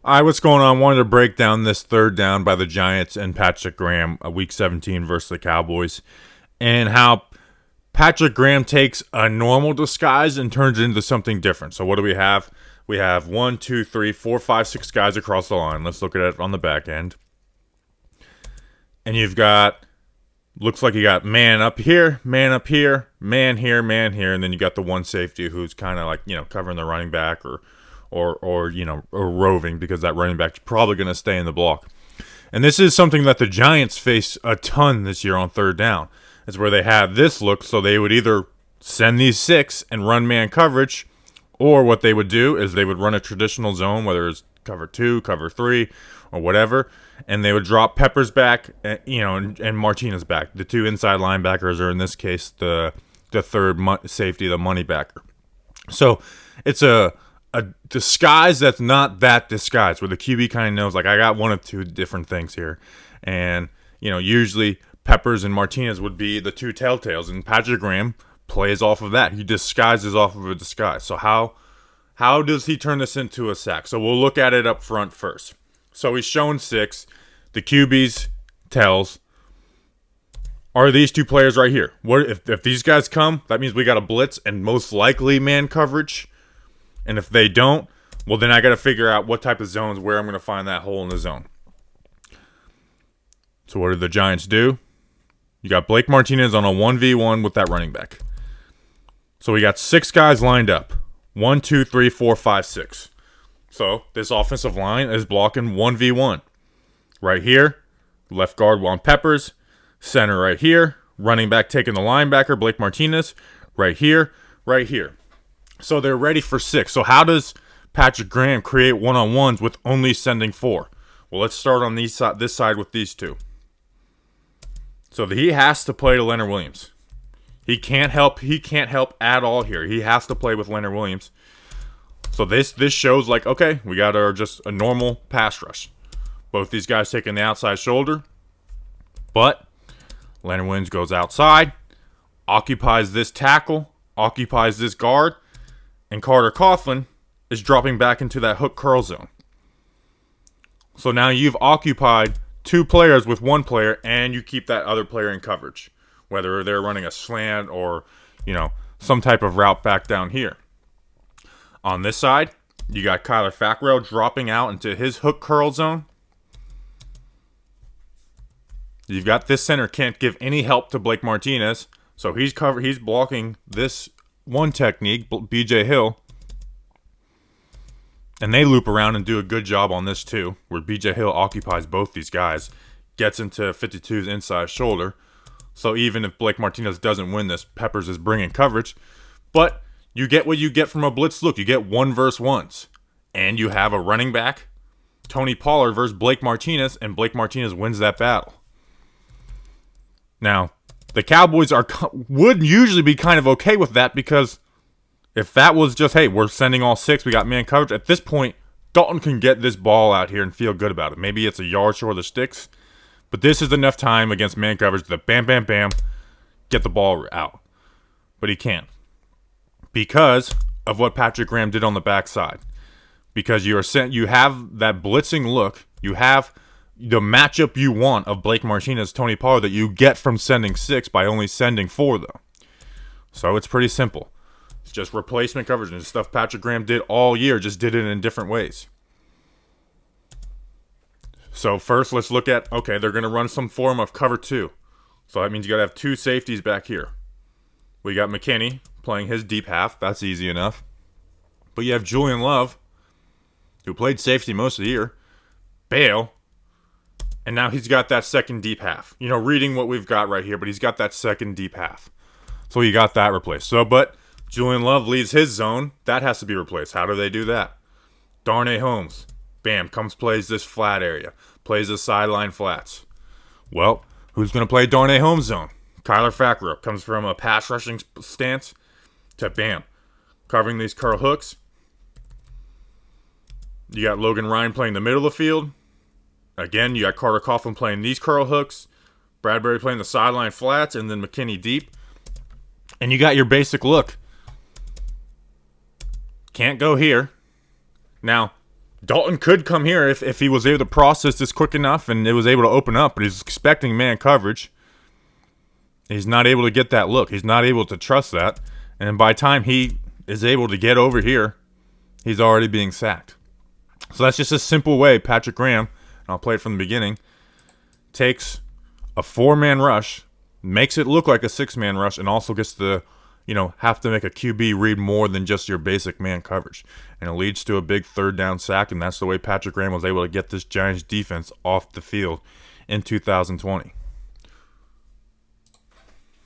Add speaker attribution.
Speaker 1: What's going on? I wanted to break down this third down by the Giants and Patrick Graham, Week 17 versus the Cowboys, and how Patrick Graham takes a normal disguise and turns it into something different. So what do we have? We have 1, 2, 3, 4, 5, 6 guys across the line. Let's look at it on the back end. And you've got, looks like you got man up here, man here, man here, and then you got the one safety who's kind of like, covering the running back or roving, because that running back's probably going to stay in the block. And this is something that the Giants face a ton this year on third down. It's where they have this look, so they would either send these 6 and run man coverage, or what they would do is they would run a traditional zone, whether it's cover 2, cover 3, or whatever, and they would drop Peppers back, and Martinez back. The 2 inside linebackers are, in this case, the third safety, the money backer. So it's a disguise that's not that disguise, where the QB kind of knows, like, I got one of 2 different things here. And, usually Peppers and Martinez would be the 2 telltales, and Patrick Graham plays off of that. He disguises off of a disguise. So how does he turn this into a sack? So we'll look at it up front first. So he's shown 6. The QB's tells are these 2 players right here. What if these guys come, that means we got a blitz and most likely man coverage. And if they don't, well, then I got to figure out what type of zones, where I'm going to find that hole in the zone. So what did the Giants do? You got Blake Martinez on a 1v1 with that running back. So we got 6 guys lined up. 1, 2, 3, 4, 5, 6. So this offensive line is blocking 1v1. Right here, left guard Juan Peppers. Center right here. Running back taking the linebacker, Blake Martinez. Right here, right here. So they're ready for 6. So how does Patrick Graham create one-on-ones with only sending 4? Well, let's start on this side with these 2. So he has to play to Leonard Williams. He can't help at all here. He has to play with Leonard Williams. So this shows, like, okay, we got just a normal pass rush. Both these guys taking the outside shoulder. But Leonard Williams goes outside, occupies this tackle, occupies this guard, and Carter Coughlin is dropping back into that hook curl zone. So now you've occupied 2 players with 1 player, and you keep that other player in coverage, whether they're running a slant or, some type of route back down here. On this side, you got Kyler Fackrell dropping out into his hook curl zone. You've got this center can't give any help to Blake Martinez, so he's blocking this one technique, BJ Hill. And they loop around and do a good job on this too, where BJ Hill occupies both these guys, gets into 52's inside shoulder. So even if Blake Martinez doesn't win this, Peppers is bringing coverage. But you get what you get from a blitz look. You get 1 versus 1s. And you have a running back, Tony Pollard versus Blake Martinez, and Blake Martinez wins that battle. Now, the Cowboys would usually be kind of okay with that, because if that was just, hey, we're sending all 6, we got man coverage, at this point, Dalton can get this ball out here and feel good about it. Maybe it's a yard short of the sticks, but this is enough time against man coverage to bam, bam, bam, get the ball out. But he can't, because of what Patrick Graham did on the backside. Because you have that blitzing look, you have the matchup you want of Blake Martinez, Tony Pollard, that you get from sending 6 by only sending 4, though. So it's pretty simple. It's just replacement coverage, and stuff Patrick Graham did all year, just did it in different ways. So first, let's look at, okay, they're going to run some form of cover 2. So that means you got to have 2 safeties back here. We got McKinney playing his deep half. That's easy enough. But you have Julian Love, who played safety most of the year, Bale, and now he's got that second deep half. Reading what we've got right here, but he's got that second deep half. So you got that replaced. But Julian Love leaves his zone. That has to be replaced. How do they do that? Darnay Holmes, bam, plays this flat area. Plays the sideline flats. Well, who's going to play Darnay Holmes' zone? Kyler Fackrell comes from a pass rushing stance to bam, covering these curl hooks. You got Logan Ryan playing the middle of the field. Again, you got Carter Coughlin playing these curl hooks. Bradbury playing the sideline flats, and then McKinney deep. And you got your basic look. Can't go here. Now, Dalton could come here if he was able to process this quick enough and it was able to open up, but he's expecting man coverage. He's not able to get that look. He's not able to trust that. And by the time he is able to get over here, he's already being sacked. So that's just a simple way Patrick Graham, and I'll play it from the beginning, takes a 4-man rush, makes it look like a 6-man rush, and also gets to, have to make a QB read more than just your basic man coverage. And it leads to a big 3rd down sack, and that's the way Patrick Graham was able to get this Giants defense off the field in 2020.